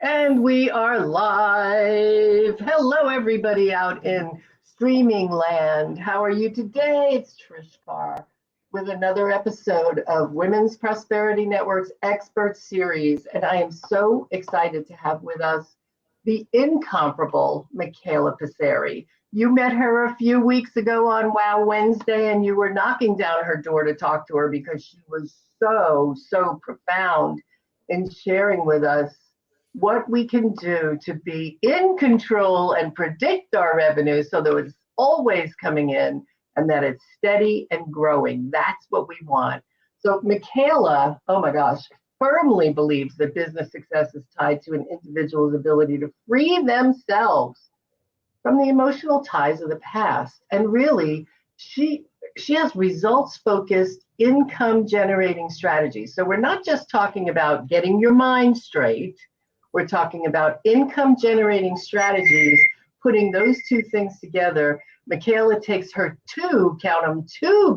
And we are live. Hello, everybody out in streaming land. How are you today? It's Trish Carr with another episode of Women's Prosperity Network's Expert Series. And I am so excited to have with us the incomparable MICAELA Passeri. You met her a few weeks ago on Wow Wednesday, and you were knocking down her door to talk to her because she was so profound in sharing with us what we can do to be in control and predict our revenue so that it's always coming in and that it's steady and growing. That's what we want. So MICAELA, oh my gosh, firmly believes that business success is tied to an individual's ability to free themselves from the emotional ties of the past. And really, she has results focused income generating strategies. So we're not just talking about getting your mind straight. We're talking about income generating strategies, putting those two things together. MICAELA takes her two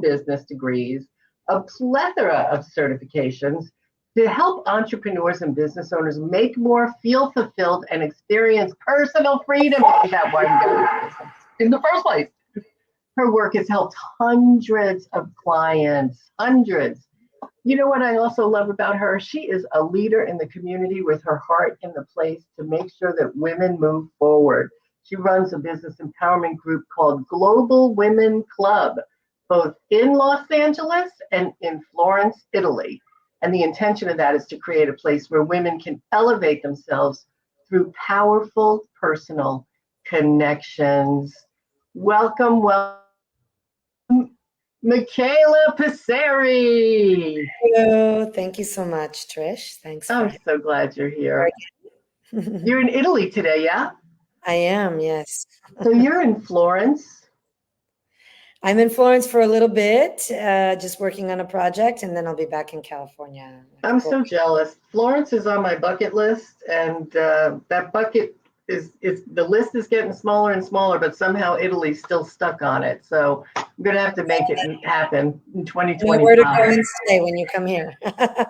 business degrees, a plethora of certifications to help entrepreneurs and business owners make more, feel fulfilled, and experience personal freedom. Isn't that why we got this business in the first place? Her work has helped hundreds of clients, hundreds. You know what I also love about her? She is a leader in the community with her heart in the place to make sure that women move forward. She runs a business empowerment group called Global Women Club, both in Los Angeles and in Florence, Italy. And the intention of that is to create a place where women can elevate themselves through powerful personal connections. Welcome, MICAELA Passeri. Hello, thank you so much, Trish. Thanks. I'm so glad you're here. You're in Italy today, yeah? I am, yes. So you're in Florence. I'm in Florence for a little bit, just working on a project, and then I'll be back in California. I'm so jealous. Florence is on my bucket list, and that bucket is the list is getting smaller and smaller, but somehow Italy's still stuck on it. So I'm going to have to make it happen in 2025. Where to go and stay when you come here.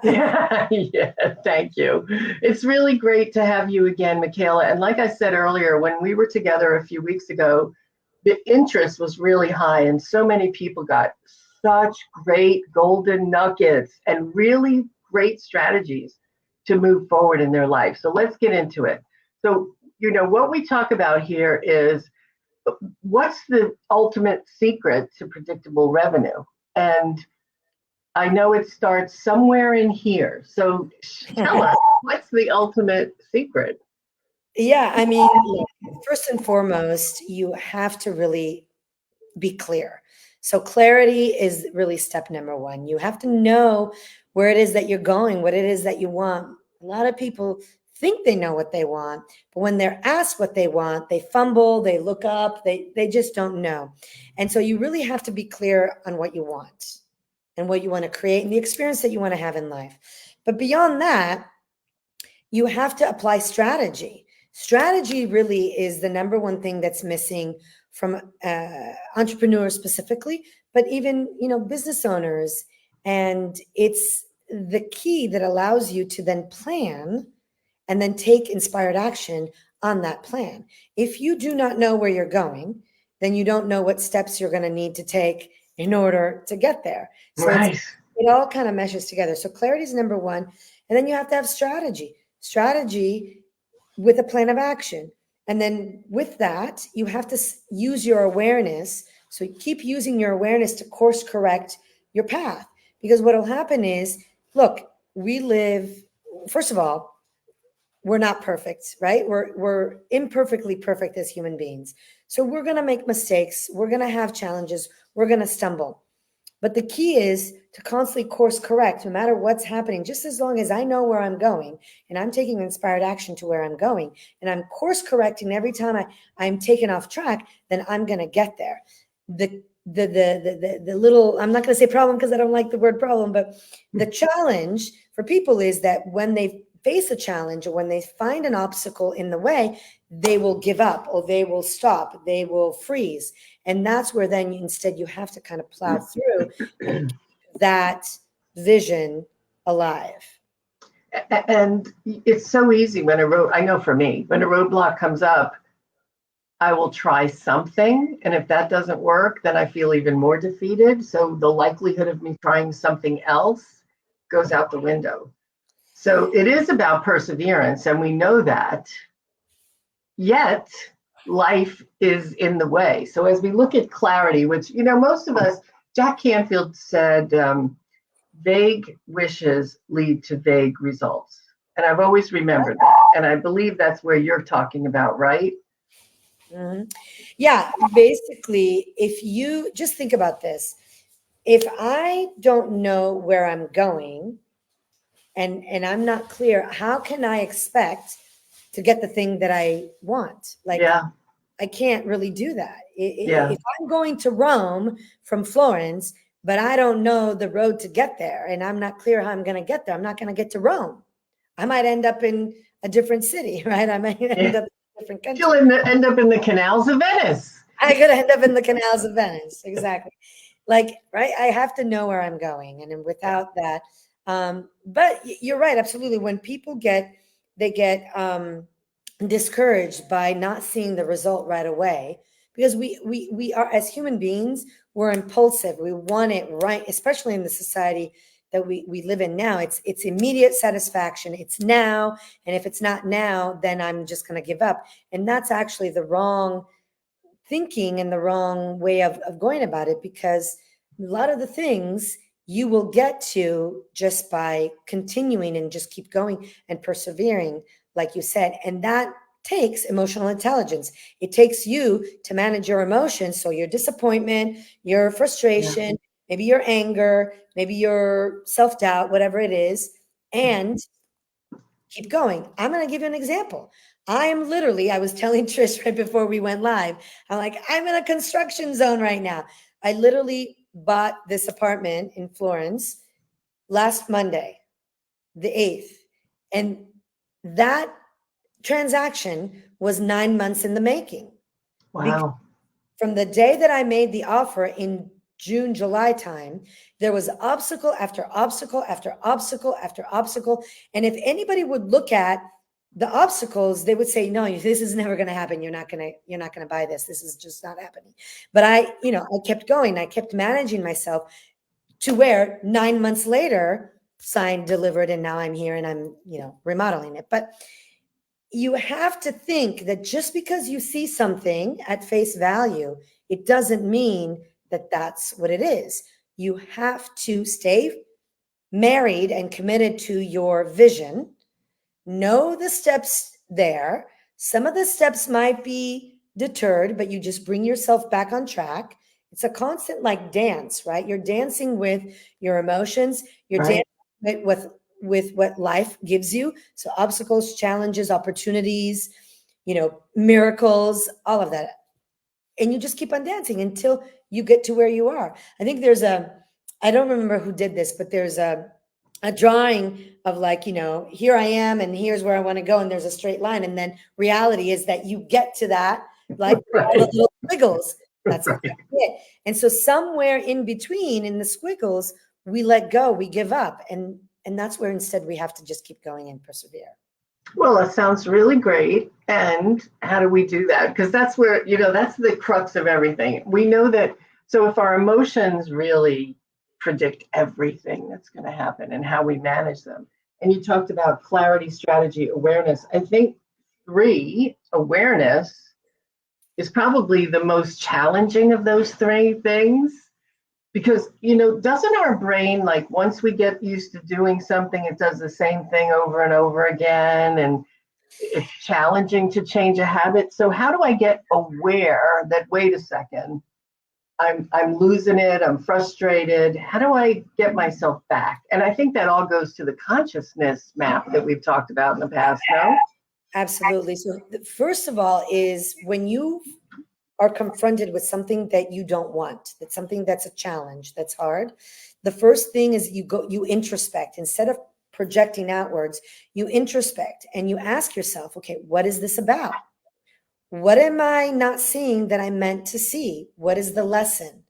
Yeah, thank you. It's really great to have you again, MICAELA. And like I said earlier, when we were together a few weeks ago, the interest was really high, and so many people got such great golden nuggets and really great strategies to move forward in their life. So let's get into it. So, what we talk about here is what's the ultimate secret to predictable revenue? And I know it starts somewhere in here. So tell us, what's the ultimate secret? Yeah, I mean, first and foremost, you have to really be clear. So clarity is really step number one. You have to know where it is that you're going, what it is that you want. A lot of people think they know what they want, but when they're asked what they want, they fumble, they look up, they just don't know. And so you really have to be clear on what you want and what you want to create and the experience that you want to have in life. But beyond that, you have to apply strategy. Strategy really is the number one thing that's missing from entrepreneurs specifically, but even, business owners. And it's the key that allows you to then plan and then take inspired action on that plan. If you do not know where you're going, then you don't know what steps you're going to need to take in order to get there. So Right. It all kind of meshes together. So clarity is number one. And then you have to have strategy with a plan of action. And then with that, you have to use your awareness. So keep using your awareness to course correct your path. Because what will happen is, look, first of all, we're not perfect, right? We're imperfectly perfect as human beings. So we're going to make mistakes. We're going to have challenges. We're going to stumble. But the key is to constantly course correct no matter what's happening, just as long as I know where I'm going and I'm taking inspired action to where I'm going and I'm course correcting every time I'm taken off track, then I'm going to get there. The little, I'm not going to say problem because I don't like the word problem, but the challenge for people is that when they face a challenge or when they find an obstacle in the way, they will give up or they will stop, they will freeze. And that's where then instead you have to kind of plow through and keep that vision alive. And it's so easy when I know for me, when a roadblock comes up, I will try something. And if that doesn't work, then I feel even more defeated. So the likelihood of me trying something else goes out the window. So it is about perseverance, and we know that. Yet life is in the way. So as we look at clarity, which, most of us, Jack Canfield said, vague wishes lead to vague results. And I've always remembered that. And I believe that's where you're talking about, right? Mm-hmm. Yeah, basically, if you just think about this, if I don't know where I'm going and I'm not clear, how can I expect to get the thing that I want? Like, yeah. I can't really do that. Yeah. If I'm going to Rome from Florence, but I don't know the road to get there and I'm not clear how I'm going to get there, I'm not going to get to Rome. I might end up in a different city, right? I might end up in a different country. You'll end up in the canals of Venice. I could end up in the canals of Venice. Exactly. Like, right. I have to know where I'm going. And without that, but you're right. Absolutely. When people get discouraged by not seeing the result right away, because we are, as human beings, we're impulsive. We want it right, especially in the society that we live in now. It's immediate satisfaction. It's now. And if it's not now, then I'm just going to give up. And that's actually the wrong thinking and the wrong way of going about it, because a lot of the things you will get to just by continuing and just keep going and persevering, like you said. And that takes emotional intelligence. It takes you to manage your emotions. So your disappointment, your frustration, maybe your anger, maybe your self-doubt, whatever it is, and keep going. I'm going to give you an example. I was telling Trish right before we went live, I'm like, I'm in a construction zone right now. I literally bought this apartment in Florence last Monday, the 8th. And that transaction was 9 months in the making. Wow. From the day that I made the offer in June, July time, there was obstacle after obstacle after obstacle after obstacle. And if anybody would look at the obstacles, they would say, no, this is never going to happen. You're not going to buy this. This is just not happening. But I kept going. I kept managing myself to where 9 months later, signed, delivered, and now I'm here and I'm, remodeling it. But you have to think that just because you see something at face value, it doesn't mean that that's what it is. You have to stay married and committed to your vision. Know the steps there. Some of the steps might be deterred, but you just bring yourself back on track. It's a constant dance, right? You're dancing with your emotions. You're dancing with what life gives you. So obstacles, challenges, opportunities, miracles, all of that. And you just keep on dancing until you get to where you are. I think I don't remember who did this, but there's a drawing of here I am and here's where I want to go. And there's a straight line. And then reality is that you get to that, all the little squiggles. That's it. And so somewhere in between, in the squiggles, we let go, we give up. And that's where instead we have to just keep going and persevere. Well, that sounds really great. And how do we do that? Because that's where, that's the crux of everything. We know that. So if our emotions really predict everything that's going to happen and how we manage them. And you talked about clarity, strategy, awareness. I think 3, awareness, is probably the most challenging of those 3 things. Because, doesn't our brain, once we get used to doing something, it does the same thing over and over again, and it's challenging to change a habit. So how do I get aware that, wait a second, I'm losing it, I'm frustrated. How do I get myself back? And I think that all goes to the consciousness map that we've talked about in the past, no? Absolutely. So first of all is when you are confronted with something that you don't want, that's something that's a challenge, that's hard. The first thing is you introspect. Instead of projecting outwards, you introspect and you ask yourself, okay, what is this about? What am I not seeing that I meant to see? What is the lesson?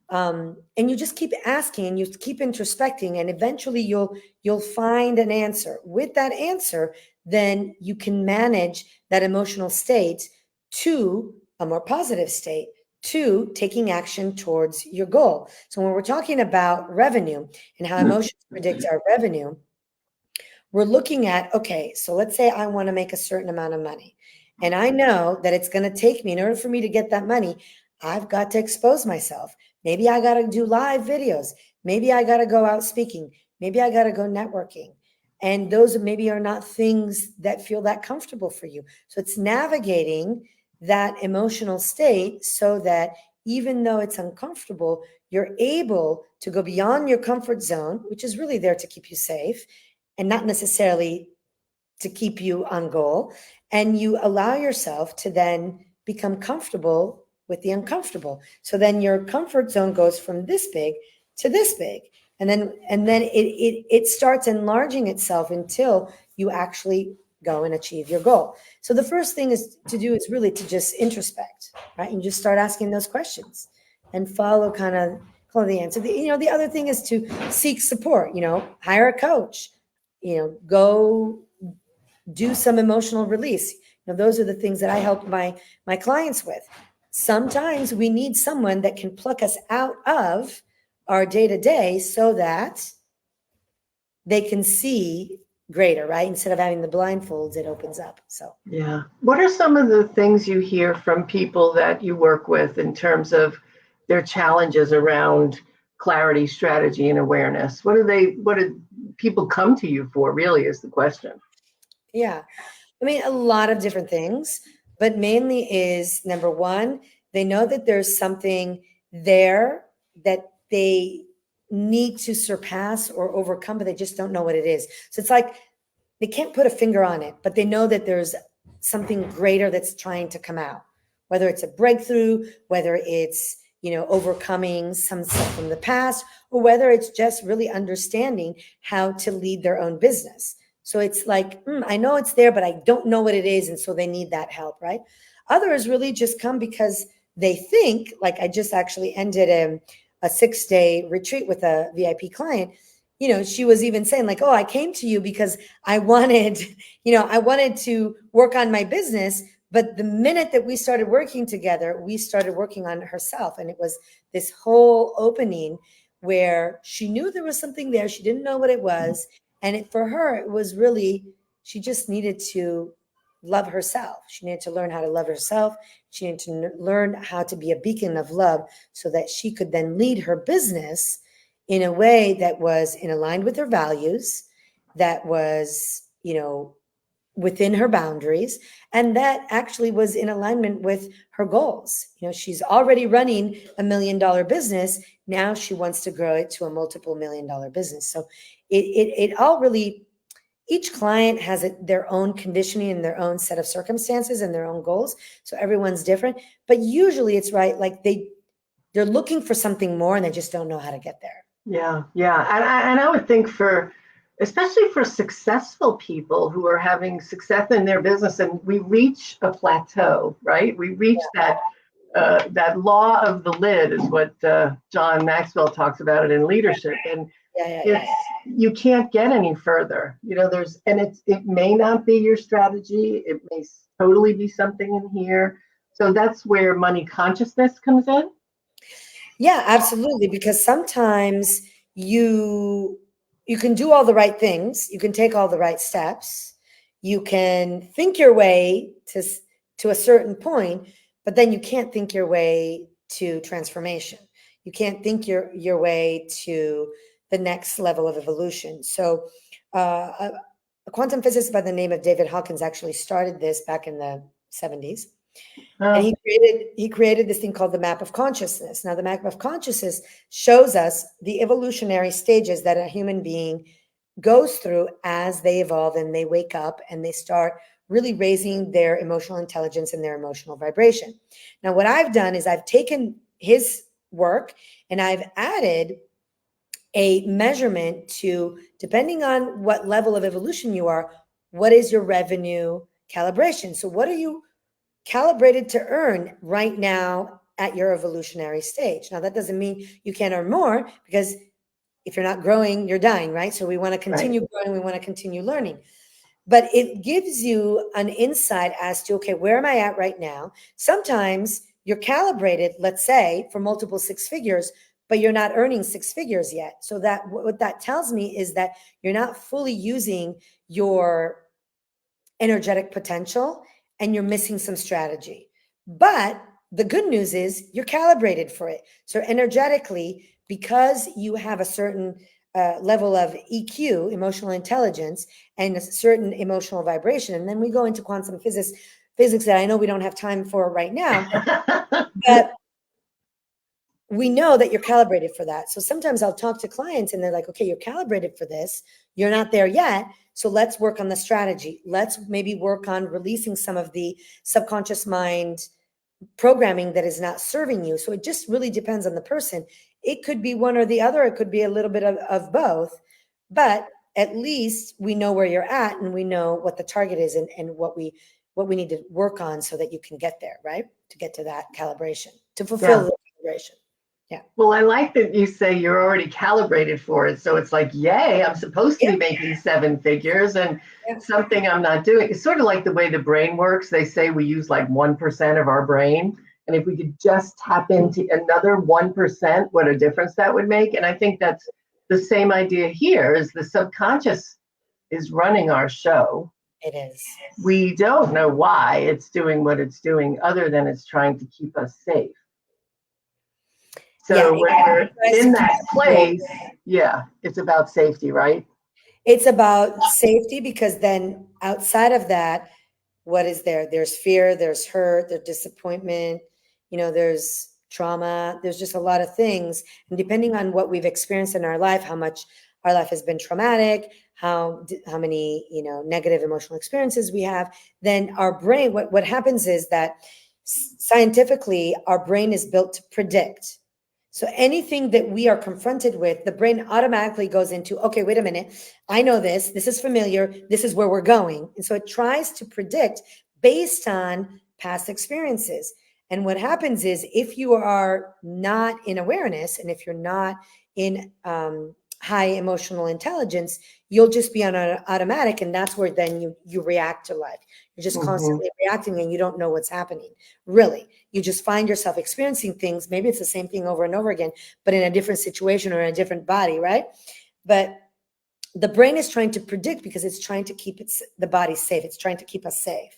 And you just keep asking and you keep introspecting, and eventually you'll find an answer. With that answer, then you can manage that emotional state to a more positive state, to taking action towards your goal. So when we're talking about revenue and how emotions predict our revenue, we're looking at, okay, so let's say I want to make a certain amount of money. And I know that it's going to take me, in order for me to get that money, I've got to expose myself. Maybe I got to do live videos. Maybe I got to go out speaking. Maybe I got to go networking. And those maybe are not things that feel that comfortable for you. So it's navigating that emotional state so that even though it's uncomfortable, you're able to go beyond your comfort zone, which is really there to keep you safe and not necessarily to keep you on goal. And you allow yourself to then become comfortable with the uncomfortable. So then your comfort zone goes from this big to this big. And then it starts enlarging itself until you actually go and achieve your goal. So the first thing is to do is really to just introspect, right? And just start asking those questions and follow the answer. The other thing is to seek support, hire a coach, go do some emotional release. Those are the things that I help my clients with. Sometimes we need someone that can pluck us out of our day-to-day so that they can see greater, right? Instead of having the blindfolds, it opens up. So yeah. What are some of the things you hear from people that you work with in terms of their challenges around clarity, strategy, and awareness? What do people come to you for, really, is the question. yeah, I mean, a lot of different things, but mainly is number one, they know that there's something there that they need to surpass or overcome, but they just don't know what it is. So it's like they can't put a finger on it, but they know that there's something greater that's trying to come out, whether it's a breakthrough, whether it's, overcoming some stuff from the past, or whether it's just really understanding how to lead their own business. So it's like, I know it's there, but I don't know what it is. And so they need that help, right? Others really just come because they think, like I just actually ended a 6-day retreat with a VIP client. She was even saying like, oh, I came to you because I wanted, I wanted to work on my business. But the minute that we started working together, we started working on herself. And it was this whole opening where she knew there was something there. She didn't know what it was. And for her, it was really, she just needed to love herself. She needed to learn how to love herself. She needed to learn how to be a beacon of love so that she could then lead her business in a way that was in aligned with her values, that was, within her boundaries, and that actually was in alignment with her goals. She's already running $1 million business. Now she wants to grow it to a multiple $1 million business. So it all really, each client has their own conditioning and their own set of circumstances and their own goals. So everyone's different, but usually it's right. Like they're looking for something more and they just don't know how to get there. Yeah. And I would think especially for successful people who are having success in their business, and we reach a plateau, right? We reach that law of the lid is what John Maxwell talks about it in leadership. And you can't get any further. It may not be your strategy. It may totally be something in here. So that's where money consciousness comes in. Yeah, absolutely. Because sometimes you can do all the right things. You can take all the right steps. You can think your way to a certain point, but then you can't think your way to transformation. You can't think your way to the next level of evolution. So a quantum physicist by the name of David Hawkins actually started this back in the 70s. And he created this thing called the map of consciousness. Now, the map of consciousness shows us the evolutionary stages that a human being goes through as they evolve and they wake up and they start really raising their emotional intelligence and their emotional vibration. Now, what I've done is I've taken his work and I've added a measurement to, depending on what level of evolution you are, what is your revenue calibration? So what are you calibrated to earn right now at your evolutionary stage. Now, that doesn't mean you can't earn more, because if you're not growing, you're dying, right? So we want to continue growing, we want to continue learning. But it gives you an insight as to, okay, where am I at right now? Sometimes you're calibrated, let's say, for multiple six figures, but you're not earning six figures yet. So that what that tells me is that you're not fully using your energetic potential and you're missing some strategy. But the good news is you're calibrated for it. So energetically, because you have a certain level of EQ, emotional intelligence, and a certain emotional vibration, and then we go into quantum physics that I know we don't have time for right now, but we know that you're calibrated for that. So sometimes I'll talk to clients and they're like, okay, you're calibrated for this. You're not there yet. So let's work on the strategy. Let's maybe work on releasing some of the subconscious mind programming that is not serving you. So it just really depends on the person. It could be one or the other. It could be a little bit of both, but at least we know where you're at and we know what the target is and what we need to work on so that you can get there, right? To get to that calibration, to fulfill the calibration. Yeah. Well, I like that you say you're already calibrated for it. So it's like, yay, I'm supposed to be making seven figures and something I'm not doing. It's sort of like the way the brain works. They say we use like 1% of our brain. And if we could just tap into another 1%, what a difference that would make. And I think that's the same idea here, is the subconscious is running our show. It is. We don't know why it's doing what it's doing, other than it's trying to keep us safe. So when we're in that place, it's about safety, right? It's about safety, because then outside of that, what is there? There's fear, there's hurt, there's disappointment, there's trauma, there's just a lot of things. And depending on what we've experienced in our life, how much our life has been traumatic, how many, negative emotional experiences we have, then our brain, what happens is that scientifically, our brain is built to predict. So anything that we are confronted with, the brain automatically goes into, okay, wait a minute, I know this is familiar, this is where we're going. And so it tries to predict based on past experiences. And what happens is, if you are not in awareness, and if you're not in high emotional intelligence, you'll just be on an automatic, and that's where then you react to life. You're just constantly reacting and you don't know what's happening. Really, you just find yourself experiencing things. Maybe it's the same thing over and over again, but in a different situation or in a different body, right? But the brain is trying to predict because it's trying to keep the body safe. It's trying to keep us safe.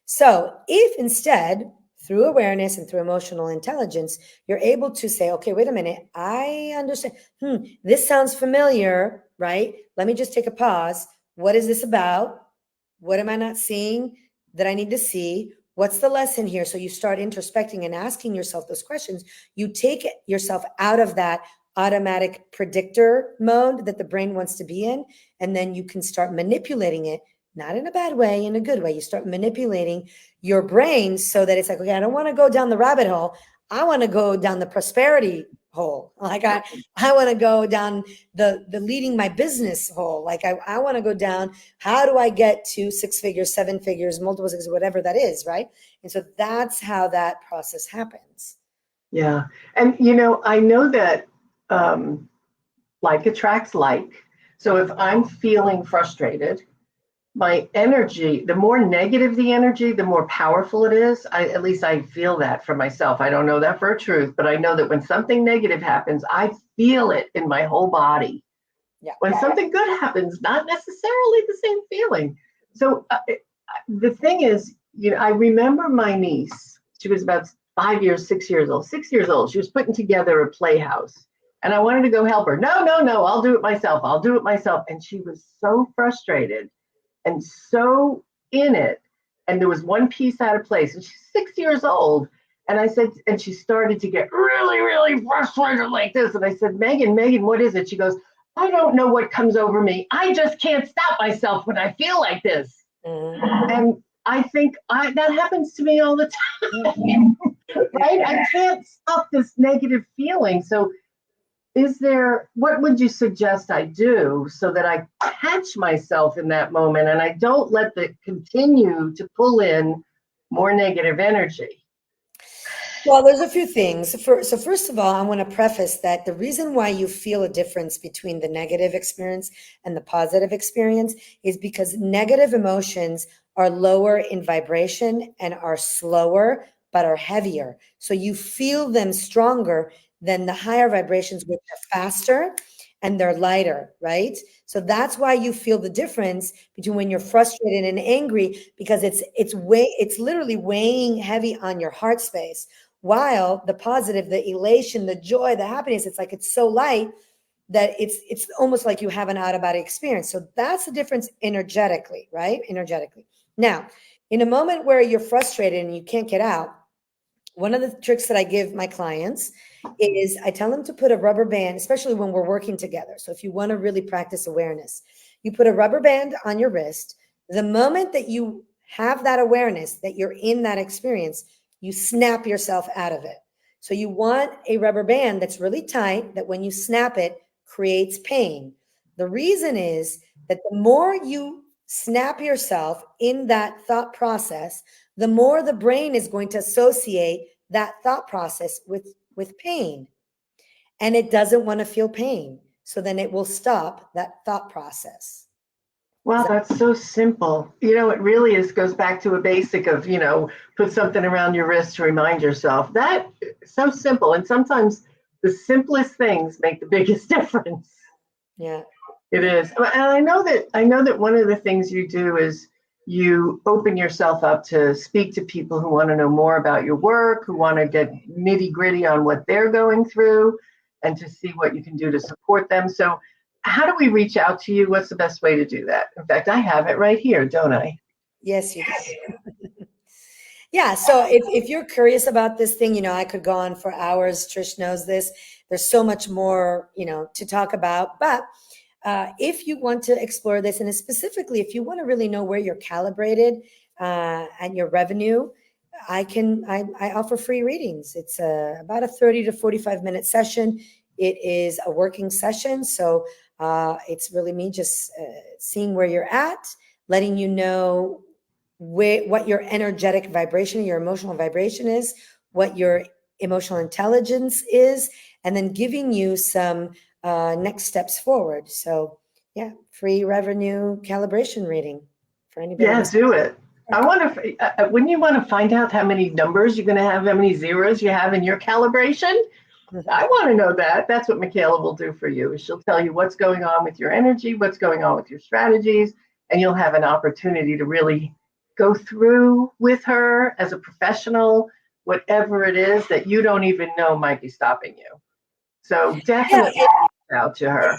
So if instead, through awareness and through emotional intelligence, you're able to say, okay, wait a minute, I understand. This sounds familiar, right? Let me just take a pause. What is this about? What am I not seeing that I need to see? What's the lesson here? So you start introspecting and asking yourself those questions. You take yourself out of that automatic predictor mode that the brain wants to be in, and then you can start manipulating it, not in a bad way, in a good way. You start manipulating your brain so that it's like, okay, I don't want to go down the rabbit hole. I want to go down the prosperity hole. Like I want to go down the leading my business hole. Like I want to go down, how do I get to six figures, seven figures, multiple six, whatever that is, right? And so that's how that process happens. Yeah. And, I know that like attracts like. So if I'm feeling frustrated, my energy, the more negative the energy, the more powerful it is. At least I feel that for myself. I don't know that for a truth, but I know that when something negative happens, I feel it in my whole body. Yeah. When something good happens, not necessarily the same feeling. So the thing is, I remember my niece. She was about 5 years, 6 years old. 6 years old. She was putting together a playhouse. And I wanted to go help her. No, I'll do it myself. And she was so frustrated and so in it. And there was one piece out of place. And she's 6 years old. And I said, and she started to get really, really frustrated like this. And I said, Megan, what is it? She goes, I don't know what comes over me. I just can't stop myself when I feel like this. And I think that happens to me all the time, right? I can't stop this negative feeling. So what would you suggest I do so that I catch myself in that moment and I don't let it continue to pull in more negative energy? Well, there's a few things. So first of all, I want to preface that the reason why you feel a difference between the negative experience and the positive experience is because negative emotions are lower in vibration and are slower, but are heavier. So you feel them stronger than the higher vibrations, which are faster and they're lighter, right? So that's why you feel the difference between when you're frustrated and angry, because it's literally weighing heavy on your heart space. While the positive, the elation, the joy, the happiness, it's like it's so light that it's almost like you have an out of body experience. So that's the difference energetically, right? Energetically. Now, in a moment where you're frustrated and you can't get out, one of the tricks that I give my clients is I tell them to put a rubber band, especially when we're working together. So if you want to really practice awareness, you put a rubber band on your wrist. The moment that you have that awareness that you're in that experience, you snap yourself out of it. So you want a rubber band that's really tight, that when you snap it, creates pain. The reason is that the more you snap yourself in that thought process, the more the brain is going to associate that thought process with pain. And it doesn't want to feel pain. So then it will stop that thought process. Wow, that's so simple. It really goes back to a basic of, put something around your wrist to remind yourself. That so simple. And sometimes the simplest things make the biggest difference. Yeah. It is. And I know that one of the things you do is you open yourself up to speak to people who want to know more about your work, who want to get nitty gritty on what they're going through, and to see what you can do to support them. So how do we reach out to you? What's the best way to do that? In fact, I have it right here, don't I? Yes, you do. Yeah. So if you're curious about this thing, I could go on for hours. Trish knows this. There's so much more, to talk about. But if you want to explore this, and specifically if you want to really know where you're calibrated and your revenue, I offer free readings. It's about a 30 to 45-minute session. It is a working session. So it's really me just seeing where you're at, letting you know what your energetic vibration, your emotional vibration is, what your emotional intelligence is, and then giving you some next steps forward. So yeah, free revenue calibration reading for anybody. Yeah, do it. Wouldn't you want to find out how many numbers you're going to have, how many zeros you have in your calibration? I want to know that. That's what MICAELA will do for you. She'll tell you what's going on with your energy, what's going on with your strategies, and you'll have an opportunity to really go through with her as a professional, whatever it is that you don't even know might be stopping you. So definitely reach out to her.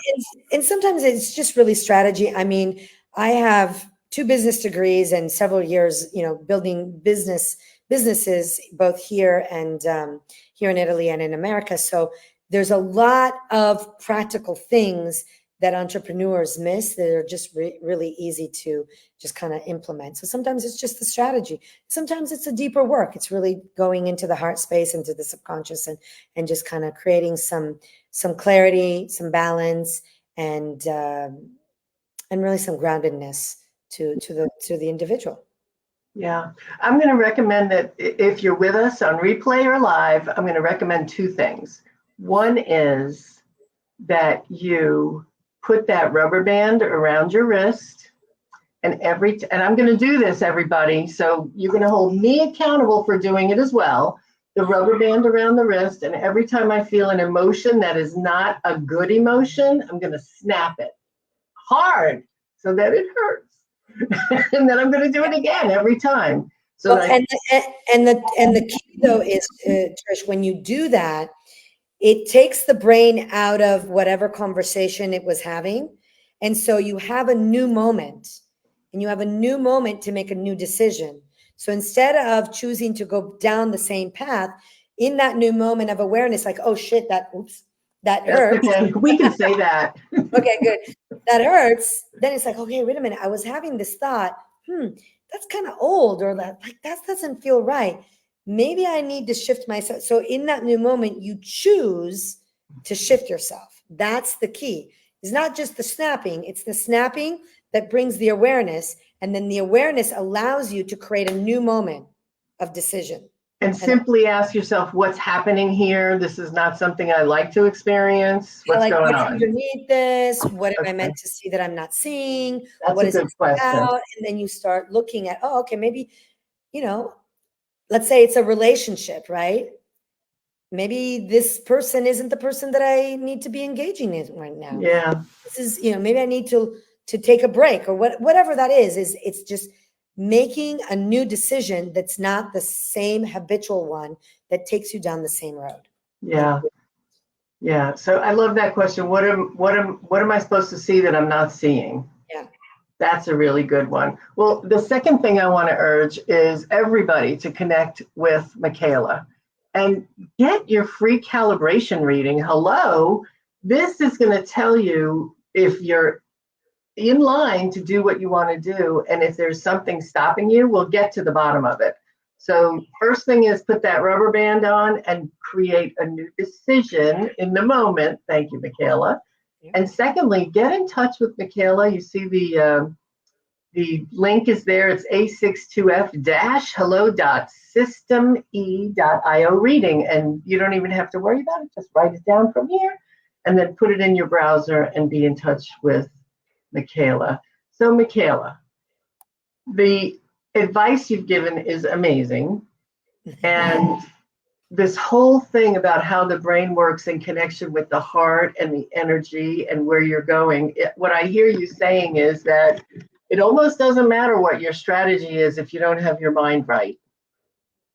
And sometimes it's just really strategy. I mean, I have 2 business degrees and several years, building businesses both here and here in Italy and in America. So there's a lot of practical things that entrepreneurs miss that are just really easy to just kind of implement. So sometimes it's just the strategy. Sometimes it's a deeper work. It's really going into the heart space, into the subconscious, and just kind of creating some clarity, some balance, and really some groundedness to the individual. Yeah, I'm going to recommend that if you're with us on replay or live, I'm going to recommend 2 things. One is that you put that rubber band around your wrist, and I'm going to do this, everybody. So you're going to hold me accountable for doing it as well. The rubber band around the wrist, and every time I feel an emotion that is not a good emotion, I'm going to snap it hard so that it hurts. And then I'm going to do it again every time. So well, and the key though is, Trish, when you do that, it takes the brain out of whatever conversation it was having. And so you have a new moment, and you have a new moment to make a new decision. So instead of choosing to go down the same path, in that new moment of awareness, like, oh shit, that hurts. Okay, we can say that. Okay, good. That hurts. Then it's like, okay, wait a minute. I was having this thought, that's kind of old, or that doesn't feel right. Maybe I need to shift myself. So in that new moment, you choose to shift yourself. That's the key. It's not just the snapping. It's the snapping that brings the awareness. And then the awareness allows you to create a new moment of decision. And simply ask yourself, what's happening here? This is not something I like to experience. What's going what's on? underneath this? What am I meant to see that I'm not seeing? That's What a is good it question. about? And then you start looking at, oh, okay, maybe, let's say it's a relationship, right? Maybe this person isn't the person that I need to be engaging in right now. Yeah. This is, maybe I need to take a break, or whatever that is it's just making a new decision that's not the same habitual one that takes you down the same road. Yeah. Yeah. So I love that question. What am I supposed to see that I'm not seeing? Yeah. That's a really good one. Well, the second thing I want to urge is everybody to connect with MICAELA and get your free calibration reading. Hello, this is going to tell you if you're in line to do what you want to do, and if there's something stopping you, we'll get to the bottom of it. So first thing is put that rubber band on and create a new decision in the moment. Thank you, MICAELA. And secondly, get in touch with MICAELA. You see the link is there. It's a62f-hello.systeme.io reading. And you don't even have to worry about it. Just write it down from here and then put it in your browser and be in touch with MICAELA. So MICAELA, the advice you've given is amazing. And this whole thing about how the brain works in connection with the heart and the energy and where you're going, what I hear you saying is that it almost doesn't matter what your strategy is if you don't have your mind right.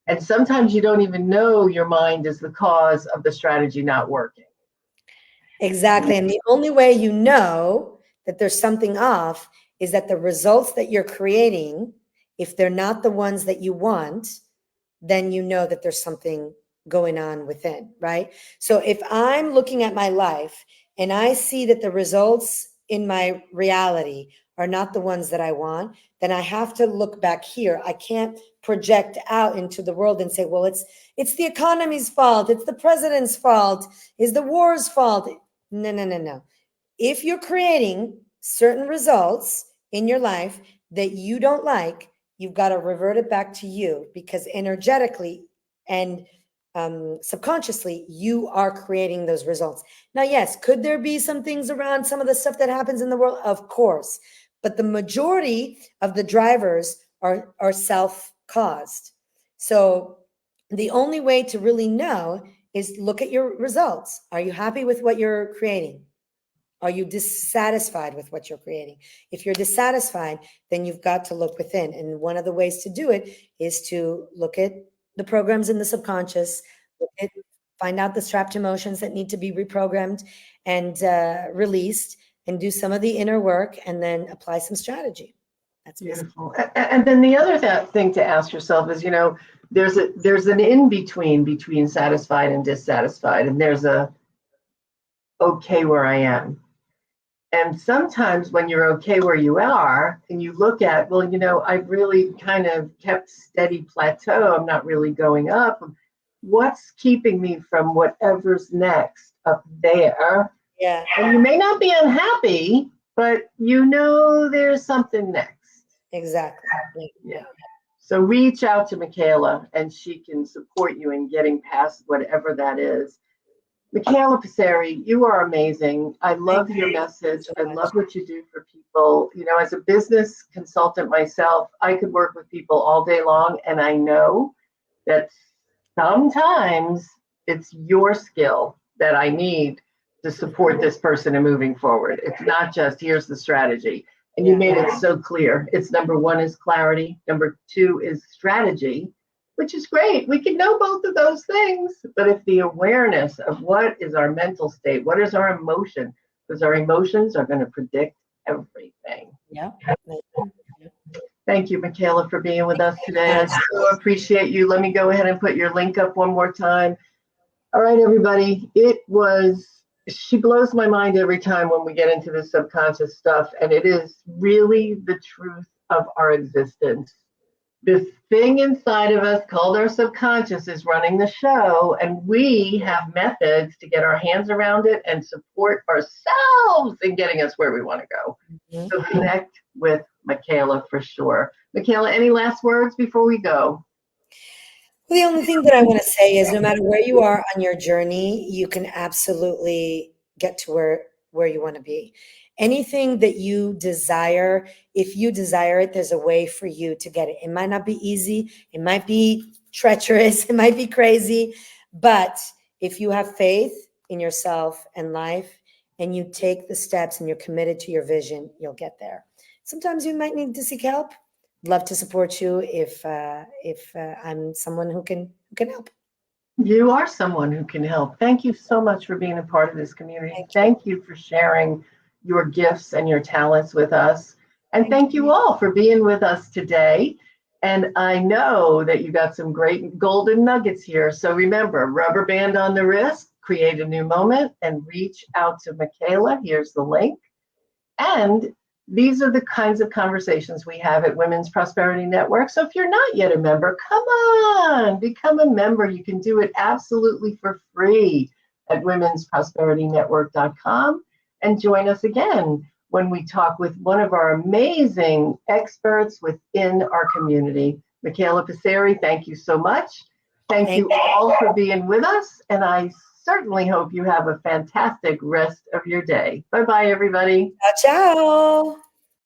And sometimes you don't even know your mind is the cause of the strategy not working. Exactly. And the only way you know that there's something off is that the results that you're creating, if they're not the ones that you want, then you know that there's something going on within, right? So if I'm looking at my life and I see that the results in my reality are not the ones that I want, then I have to look back here. I can't project out into the world and say, well, it's the economy's fault. It's the president's fault. It's the war's fault. No. If you're creating certain results in your life that you don't like, you've got to revert it back to you, because energetically and subconsciously, you are creating those results. Now, yes, could there be some things around some of the stuff that happens in the world? Of course. But the majority of the drivers are self-caused. So the only way to really know is look at your results. Are you happy with what you're creating? Are you dissatisfied with what you're creating? If you're dissatisfied, then you've got to look within. And one of the ways to do it is to look at the programs in the subconscious, find out the trapped emotions that need to be reprogrammed and released, and do some of the inner work, and then apply some strategy. That's beautiful. And then the other thing to ask yourself is, there's an in-between satisfied and dissatisfied, and there's a okay where I am. And sometimes when you're okay where you are and you look at, well, I've really kind of kept steady plateau. I'm not really going up. What's keeping me from whatever's next up there? Yeah. And you may not be unhappy, but there's something next. Exactly. Yeah. So reach out to MICAELA and she can support you in getting past whatever that is. MICAELA Passeri, you are amazing. I love your message. I love what you do for people. As a business consultant myself, I could work with people all day long, and I know that sometimes it's your skill that I need to support this person in moving forward. It's not just here's the strategy. And you made it so clear. It's number one is clarity. Number two is strategy, which is great. We can know both of those things. But if the awareness of what is our mental state, what is our emotion, because our emotions are going to predict everything. Yeah. Thank you, MICAELA, for being with us today. I so appreciate you. Let me go ahead and put your link up one more time. All right, everybody. She blows my mind every time when we get into this subconscious stuff, and it is really the truth of our existence. This thing inside of us called our subconscious is running the show, and we have methods to get our hands around it and support ourselves in getting us where we want to go. So connect with MICAELA for sure. MICAELA, any last words before we go? The only thing that I want to say is no matter where you are on your journey, you can absolutely get to where you want to be. Anything that you desire, if you desire it, there's a way for you to get it. It might not be easy, it might be treacherous, it might be crazy, but if you have faith in yourself and life and you take the steps and you're committed to your vision, you'll get there. Sometimes you might need to seek help. Love to support you if I'm someone who can help. You are someone who can help. Thank you so much for being a part of this community. Thank you for sharing your gifts and your talents with us. And thank you all for being with us today. And I know that you got some great golden nuggets here. So remember, rubber band on the wrist, create a new moment, and reach out to MICAELA. Here's the link. And these are the kinds of conversations we have at Women's Prosperity Network. So if you're not yet a member, come on, become a member. You can do it absolutely for free at womensprosperitynetwork.com and join us again when we talk with one of our amazing experts within our community. MICAELA Passeri, thank you so much. Thank you all for being with us, and I certainly hope you have a fantastic rest of your day. Bye-bye, everybody. Ciao, ciao.